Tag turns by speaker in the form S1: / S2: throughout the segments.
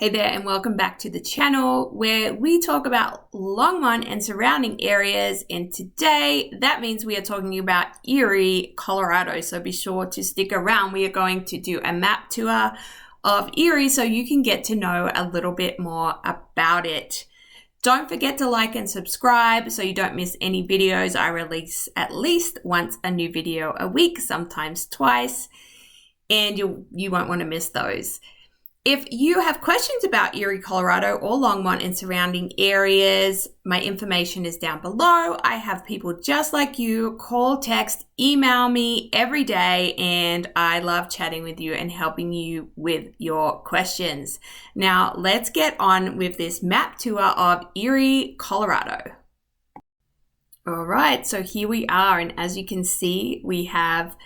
S1: Hey there, and welcome back to the channel where we talk about Longmont and surrounding areas. And today, that means we are talking about Erie, Colorado. So be sure to stick around. We are going to do a map tour of Erie so you can get to know a little bit more about it. Don't forget to like and subscribe so you don't miss any videos. I release at least once a new video a week, sometimes twice, and you won't want to miss those. If you have questions about Erie, Colorado or Longmont and surrounding areas, my information is down below. I have people just like you call, text, email me every day, and I love chatting with you and helping you with your questions. Now, let's get on with this map tour of Erie, Colorado. All right, so here we are, and as you can see, we have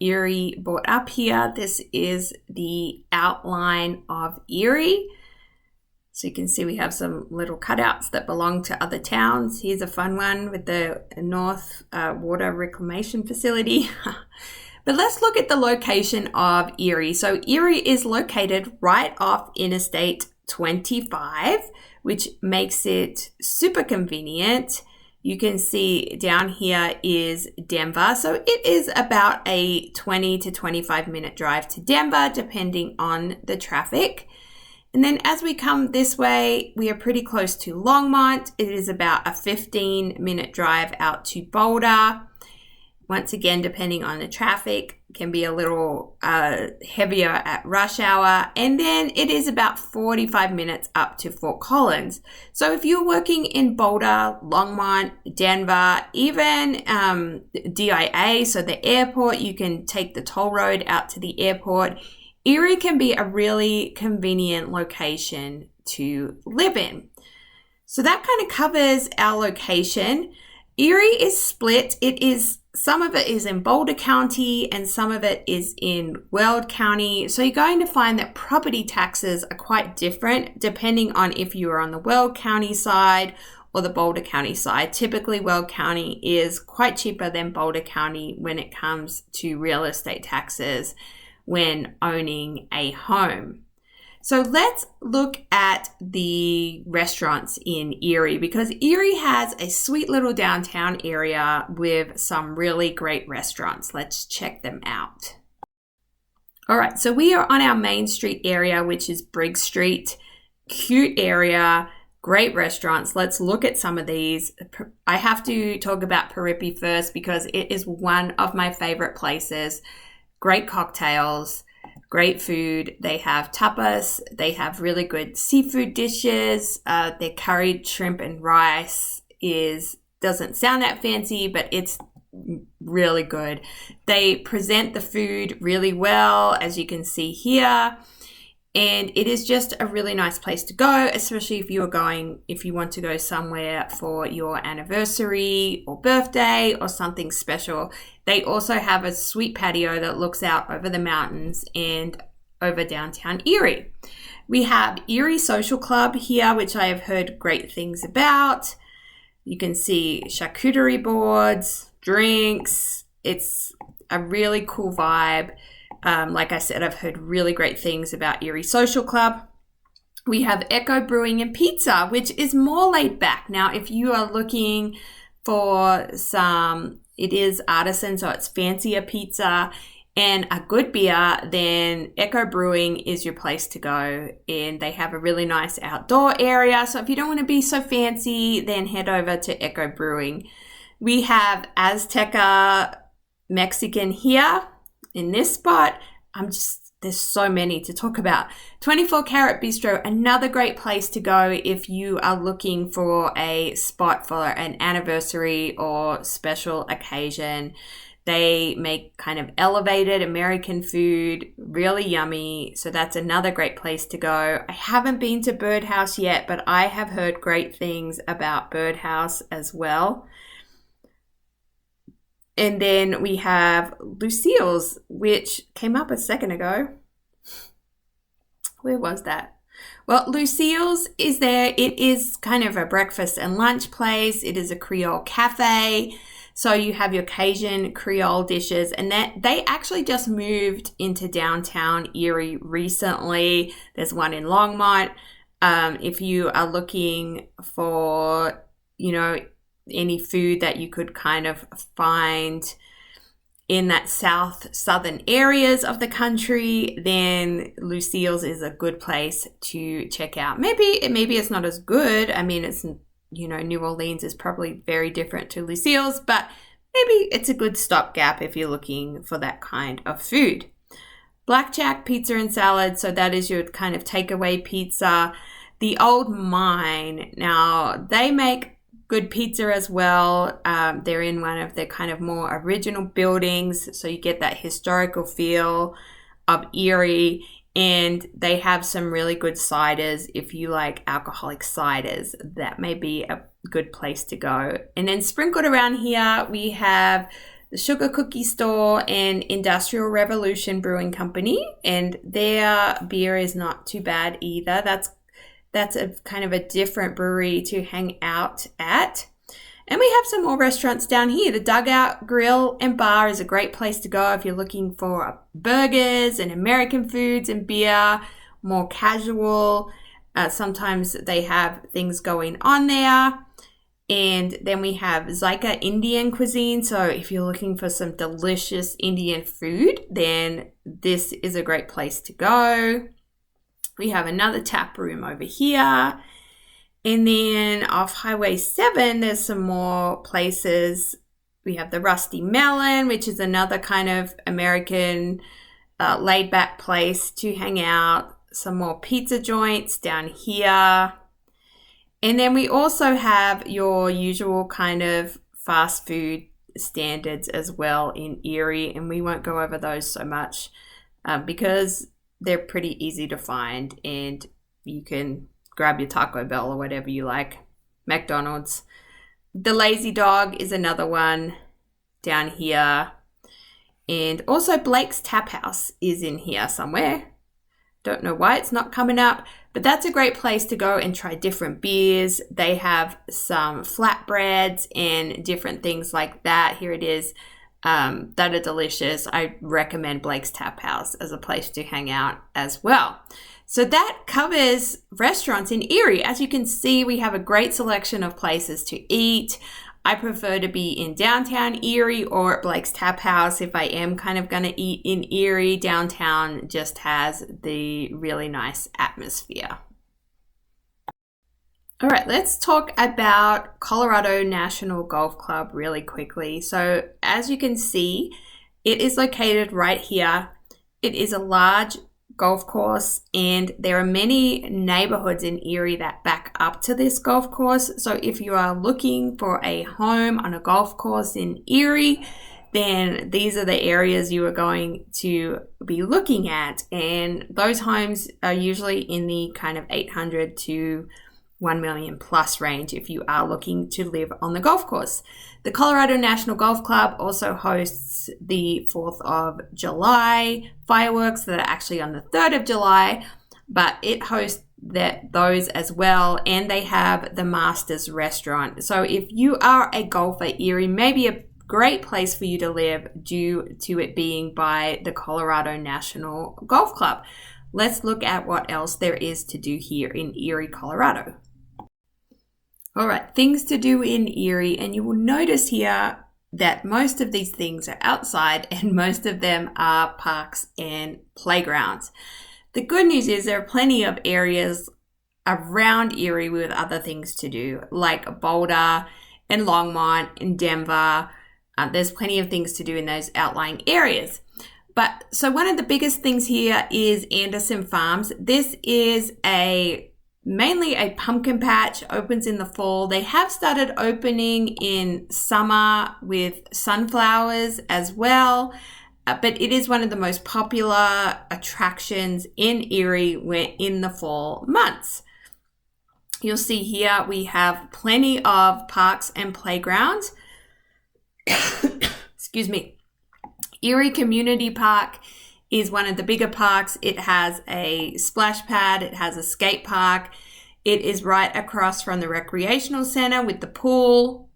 S1: Erie brought up here. This is the outline of Erie. So you can see we have some little cutouts that belong to other towns. Here's a fun one with the North Water Reclamation Facility. But let's look at the location of Erie. So Erie is located right off Interstate 25, which makes it super convenient. You can see down here is Denver. So it is about a 20 to 25 minute drive to Denver, depending on the traffic. And then as we come this way, we are pretty close to Longmont. It is about a 15-minute drive out to Boulder. Once again, depending on the traffic, can be a little heavier at rush hour. And then it is about 45 minutes up to Fort Collins. So if you're working in Boulder, Longmont, Denver, even DIA, so the airport, you can take the toll road out to the airport. Erie can be a really convenient location to live in. So that kind of covers our location. Erie is split. Some of it is in Boulder County and some of it is in Weld County. So you're going to find that property taxes are quite different depending on if you are on the Weld County side or the Boulder County side. Typically, Weld County is quite cheaper than Boulder County when it comes to real estate taxes when owning a home. So let's look at the restaurants in Erie, because Erie has a sweet little downtown area with some really great restaurants. Let's check them out. All right, so we are on our Main Street area, which is Briggs Street. Cute area, great restaurants. Let's look at some of these. I have to talk about Piripi first because it is one of my favorite places. Great cocktails. Great food. They have tapas. They have really good seafood dishes. Their curried shrimp and rice doesn't sound that fancy, but it's really good. They present the food really well, as you can see here. And it is just a really nice place to go, especially if you want to go somewhere for your anniversary or birthday or something special. They also have a sweet patio that looks out over the mountains and over downtown Erie. We have Erie Social Club here, which I have heard great things about. You can see charcuterie boards, drinks. It's a really cool vibe. Like I said, I've heard really great things about Erie Social Club. We have Echo Brewing and Pizza, which is more laid back. Now, if you are looking for it is artisan, so it's fancier pizza and a good beer, then Echo Brewing is your place to go. And they have a really nice outdoor area. So if you don't want to be so fancy, then head over to Echo Brewing. We have Azteca Mexican here. In this spot, there's so many to talk about. 24 Carat Bistro, another great place to go if you are looking for a spot for an anniversary or special occasion. They make kind of elevated American food, really yummy. So that's another great place to go. I haven't been to Birdhouse yet, but I have heard great things about Birdhouse as well. And then we have Lucille's, which came up a second ago. Where was that? Well, Lucille's is there. It is kind of a breakfast and lunch place. It is a Creole cafe. So you have your Cajun Creole dishes, and that they actually just moved into downtown Erie recently. There's one in Longmont. If you are looking for, any food that you could kind of find in that southern areas of the country, then Lucille's is a good place to check out. Maybe it's not as good. I mean, it's, New Orleans is probably very different to Lucille's, but maybe it's a good stopgap if you're looking for that kind of food. Blackjack Pizza and Salad, so that is your kind of takeaway pizza. The Old Mine, now they make good pizza as well. They're in one of the kind of more original buildings, so you get that historical feel of Erie, and they have some really good ciders. If you like alcoholic ciders, that may be a good place to go. And then sprinkled around here, we have the Sugar Cookie Store and Industrial Revolution Brewing Company, and their beer is not too bad either. That's a kind of a different brewery to hang out at. And we have some more restaurants down here. The Dugout Grill and Bar is a great place to go if you're looking for burgers and American foods and beer, more casual. Sometimes they have things going on there. And then we have Zyka Indian Cuisine. So if you're looking for some delicious Indian food, then this is a great place to go. We have another tap room over here. And then off Highway 7, there's some more places. We have the Rusty Melon, which is another kind of American laid-back place to hang out. Some more pizza joints down here. And then we also have your usual kind of fast food standards as well in Erie. And we won't go over those so much because they're pretty easy to find, and you can grab your Taco Bell or whatever you like. McDonald's. The Lazy Dog is another one down here. And also Blake's Tap House is in here somewhere. Don't know why it's not coming up, but that's a great place to go and try different beers. They have some flatbreads and different things like that. Here it is. That are delicious. I recommend Blake's Tap House as a place to hang out as well. So that covers restaurants in Erie. As you can see, we have a great selection of places to eat. I prefer to be in downtown Erie or at Blake's Tap House if I am kind of going to eat in Erie. Downtown just has the really nice atmosphere. All right, let's talk about Colorado National Golf Club really quickly. So as you can see, it is located right here. It is a large golf course, and there are many neighborhoods in Erie that back up to this golf course. So if you are looking for a home on a golf course in Erie, then these are the areas you are going to be looking at. And those homes are usually in the kind of 800 to 1 million plus range if you are looking to live on the golf course. The Colorado National Golf Club also hosts the 4th of July fireworks that are actually on the 3rd of July, but it hosts those as well, and they have the Masters restaurant. So if you are a golfer, Erie may be a great place for you to live due to it being by the Colorado National Golf Club. Let's look at what else there is to do here in Erie, Colorado. All right, things to do in Erie, and you will notice here that most of these things are outside and most of them are parks and playgrounds. The good news is there are plenty of areas around Erie with other things to do, like Boulder and Longmont and Denver. There's plenty of things to do in those outlying areas. But so one of the biggest things here is Anderson Farms. This is mainly a pumpkin patch, opens in the fall. They have started opening in summer with sunflowers as well, but it is one of the most popular attractions in Erie in the fall months. You'll see here we have plenty of parks and playgrounds. Excuse me. Erie Community Park is one of the bigger parks. It has a splash pad. It has a skate park. It is right across from the recreational center with the pool.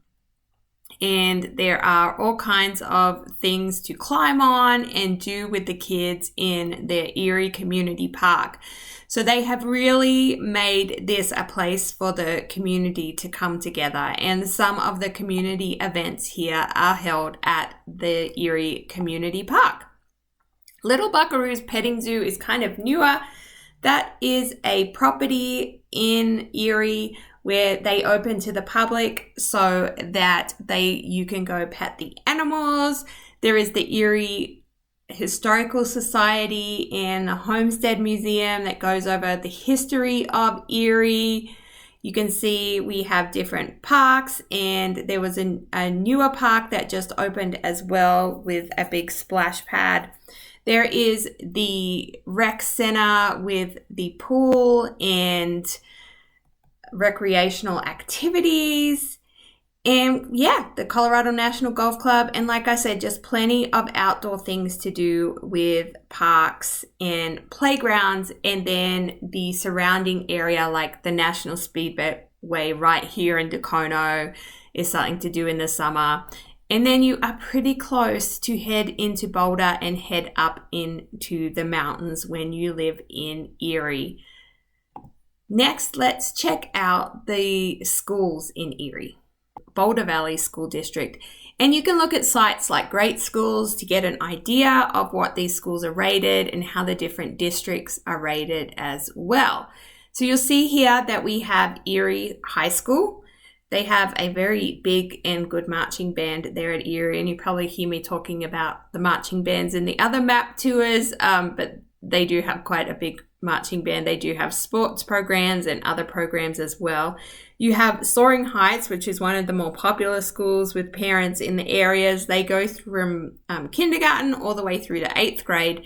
S1: and there are all kinds of things to climb on and do with the kids in their Erie Community Park. So they have really made this a place for the community to come together, and some of the community events here are held at the Erie Community Park. Little Buckaroo's Petting Zoo is kind of newer. That is a property in Erie where they open to the public so that you can go pet the animals. There is the Erie Historical Society and the Homestead Museum that goes over the history of Erie. You can see we have different parks, and there was a newer park that just opened as well with a big splash pad. There is the rec center with the pool and recreational activities, and the Colorado National Golf Club. And like I said, just plenty of outdoor things to do with parks and playgrounds, and then the surrounding area like the National Speedway right here in Dacono is something to do in the summer. And then you are pretty close to head into Boulder and head up into the mountains when you live in Erie. Next, let's check out the schools in Erie, Boulder Valley School District. And you can look at sites like Great Schools to get an idea of what these schools are rated and how the different districts are rated as well. So you'll see here that we have Erie High School. They have a very big and good marching band there at Erie, and you probably hear me talking about the marching bands in the other map tours, but they do have quite a big marching band. They do have sports programs and other programs as well. You have Soaring Heights, which is one of the more popular schools with parents in the areas. They go from kindergarten all the way through to 8th grade,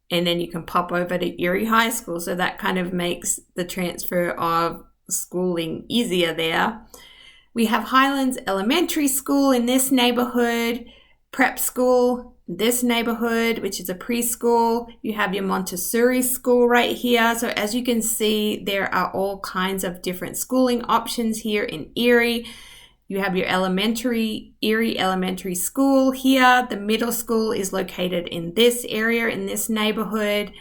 S1: and then you can pop over to Erie High School. So that kind of makes the transfer of schooling easier there. We have Highlands Elementary School in this neighborhood, Prep School this neighborhood, which is a preschool. You have your Montessori school right here. So as you can see, there are all kinds of different schooling options here in Erie. You have your Erie Elementary School here. The middle school is located in this area, in this neighborhood.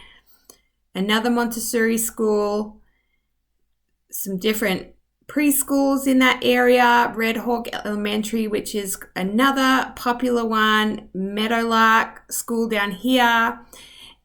S1: Another Montessori school, some different preschools in that area, Red Hawk Elementary, which is another popular one, Meadowlark School down here,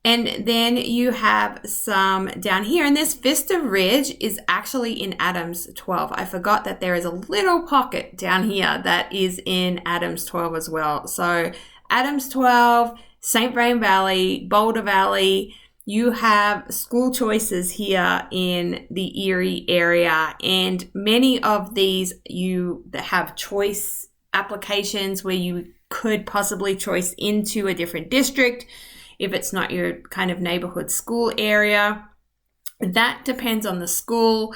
S1: and then you have some down here, and this Vista Ridge is actually in Adams 12. I forgot that there is a little pocket down here that is in Adams 12 as well. So Adams 12, St. Vrain Valley, Boulder Valley, you have school choices here in the Erie area, and many of these you have choice applications where you could possibly choice into a different district if it's not your kind of neighborhood school area. That depends on the school,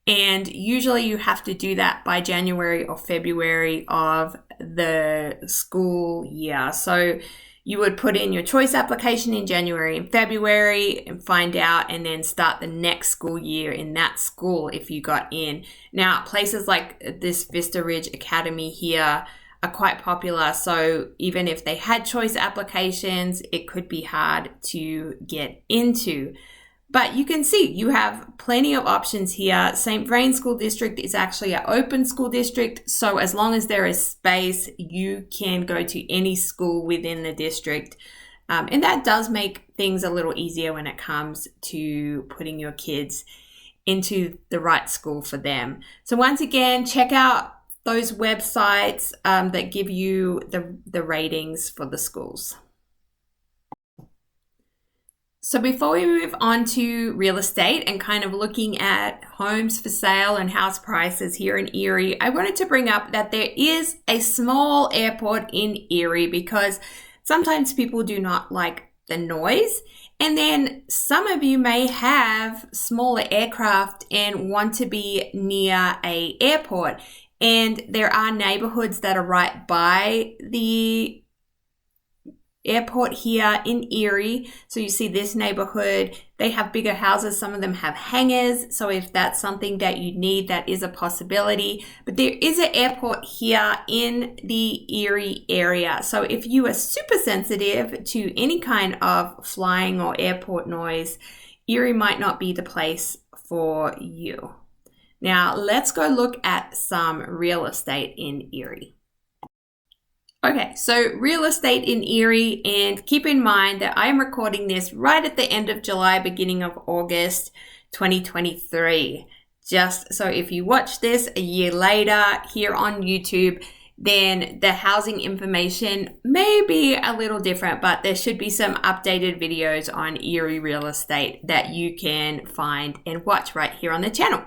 S1: and usually you have to do that by January or February of the school year. So you would put in your choice application in January and February and find out, and then start the next school year in that school if you got in. Now, places like this Vista Ridge Academy here are quite popular, so even if they had choice applications, it could be hard to get into. But you can see you have plenty of options here. St. Vrain School District is actually an open school district, so as long as there is space, you can go to any school within the district. And that does make things a little easier when it comes to putting your kids into the right school for them. So once again, check out those websites that give you the ratings for the schools. So before we move on to real estate and kind of looking at homes for sale and house prices here in Erie, I wanted to bring up that there is a small airport in Erie because sometimes people do not like the noise. And then some of you may have smaller aircraft and want to be near an airport. And there are neighborhoods that are right by the airport here in Erie. So you see this neighborhood, They have bigger houses. Some of them have hangars. So if that's something that you need, that is a possibility. But there is an airport here in the Erie area. So if you are super sensitive to any kind of flying or airport noise, Erie might not be the place for you. Now let's go look at some real estate in Erie. Okay, so real estate in Erie, and keep in mind that I am recording this right at the end of July, beginning of August 2023. Just so if you watch this a year later here on YouTube, then the housing information may be a little different, but there should be some updated videos on Erie real estate that you can find and watch right here on the channel.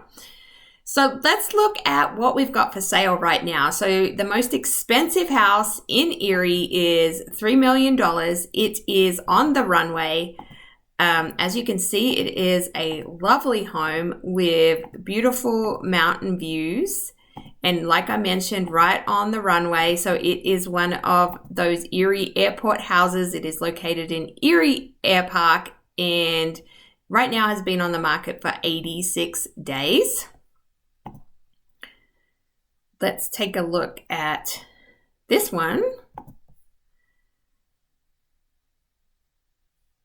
S1: So let's look at what we've got for sale right now. So the most expensive house in Erie is $3 million. It is on the runway. As you can see, it is a lovely home with beautiful mountain views. And like I mentioned, right on the runway. So it is one of those Erie airport houses. It is located in Erie Air Park and right now has been on the market for 86 days. Let's take a look at this one,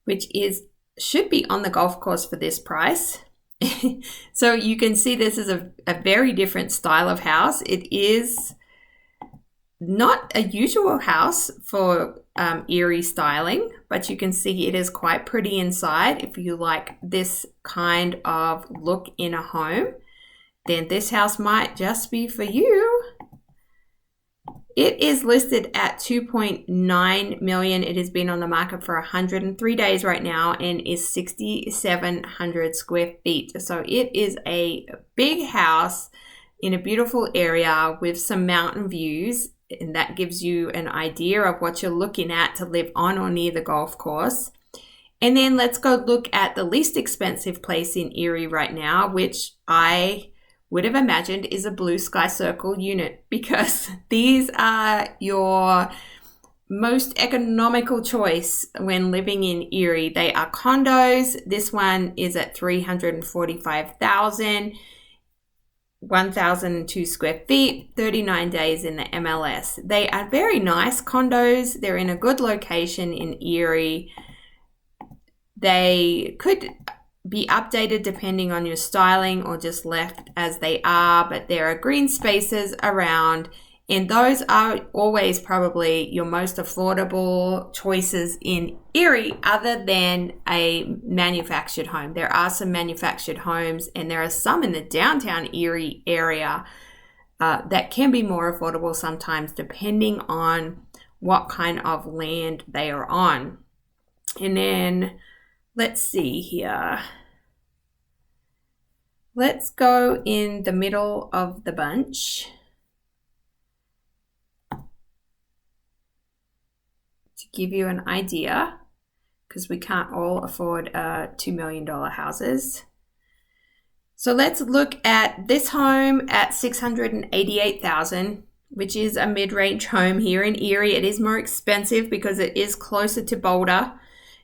S1: which should be on the golf course for this price. So you can see this is a very different style of house. It is not a usual house for Erie styling, but you can see it is quite pretty inside. If you like this kind of look in a home, then this house might just be for you. It is listed at $2.9 million. It has been on the market for 103 days right now and is 6,700 square feet. So it is a big house in a beautiful area with some mountain views, and that gives you an idea of what you're looking at to live on or near the golf course. And then let's go look at the least expensive place in Erie right now, which I would have imagined is a Blue Sky Circle unit, because these are your most economical choice when living in Erie. They are condos. This one is at $345,000, 1,002 square feet, 39 days in the MLS. They are very nice condos. They're in a good location in Erie. They could be updated depending on your styling or just left as they are, but there are green spaces around, and those are always probably your most affordable choices in Erie other than a manufactured home. There are some manufactured homes, and there are some in the downtown Erie area that can be more affordable sometimes depending on what kind of land they are on. And then let's see here. Let's go in the middle of the bunch to give you an idea, because we can't all afford $2 million houses. So let's look at this home at $688,000, which is a mid-range home here in Erie. It is more expensive because it is closer to Boulder.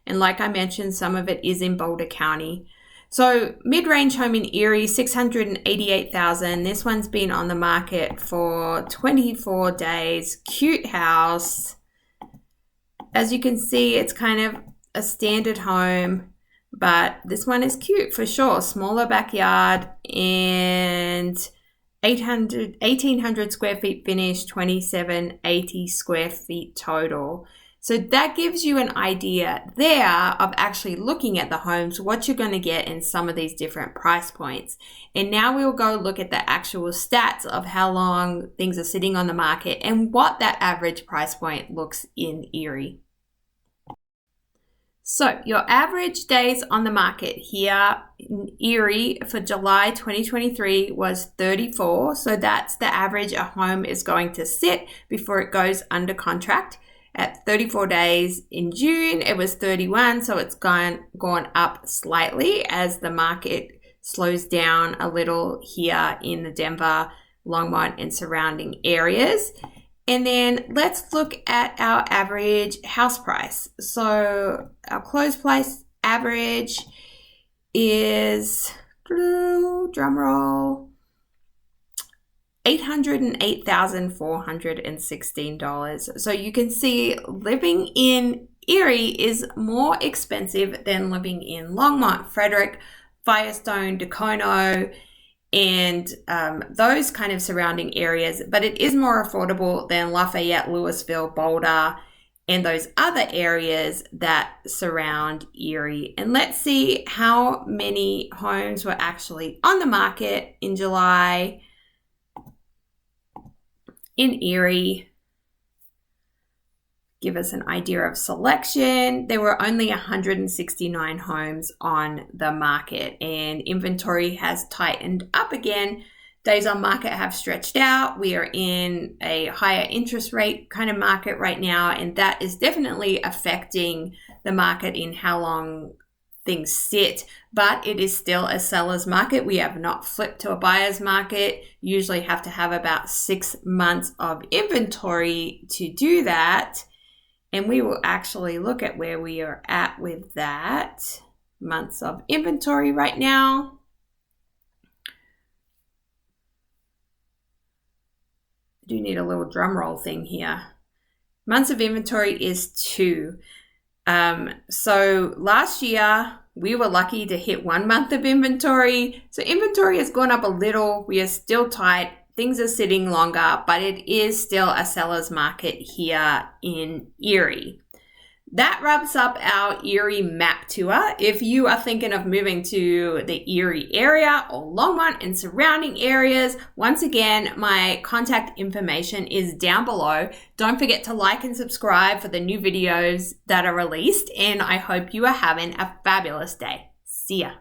S1: And like I mentioned, some of it is in Boulder County. So mid-range home in Erie, $688,000. This one's been on the market for 24 days. Cute house. As you can see, it's kind of a standard home, but this one is cute for sure. Smaller backyard and 1,800 square feet finished, 2,780 square feet total. So that gives you an idea there of actually looking at the homes, what you're going to get in some of these different price points. And now we'll go look at the actual stats of how long things are sitting on the market and what that average price point looks in Erie. So your average days on the market here in Erie for July 2023 was 34. So that's the average a home is going to sit before it goes under contract. At 34 days in June, it was 31, so it's gone up slightly as the market slows down a little here in the Denver, Longmont, and surrounding areas. And then let's look at our average house price. So our closed price average is, drum roll, $808,416. So you can see living in Erie is more expensive than living in Longmont, Frederick, Firestone, Dacono, and those kind of surrounding areas, but it is more affordable than Lafayette, Louisville, Boulder, and those other areas that surround Erie. And let's see how many homes were actually on the market in July in Erie. Give us an idea of selection. There were only 169 homes on the market, and inventory has tightened up again. Days on market have stretched out. We are in a higher interest rate kind of market right now, and that is definitely affecting the market in how long things sit, but it is still a seller's market. We have not flipped to a buyer's market. Usually have to have about 6 months of inventory to do that. And we will actually look at where we are at with that. Months of inventory right now. I do need a little drum roll thing here. Months of inventory is 2. So last year, we were lucky to hit 1 month of inventory. So inventory has gone up a little. We are still tight. Things are sitting longer, but it is still a seller's market here in Erie. That wraps up our Erie map tour. If you are thinking of moving to the Erie area or Longmont and surrounding areas, once again, my contact information is down below. Don't forget to like and subscribe for the new videos that are released, and I hope you are having a fabulous day. See ya.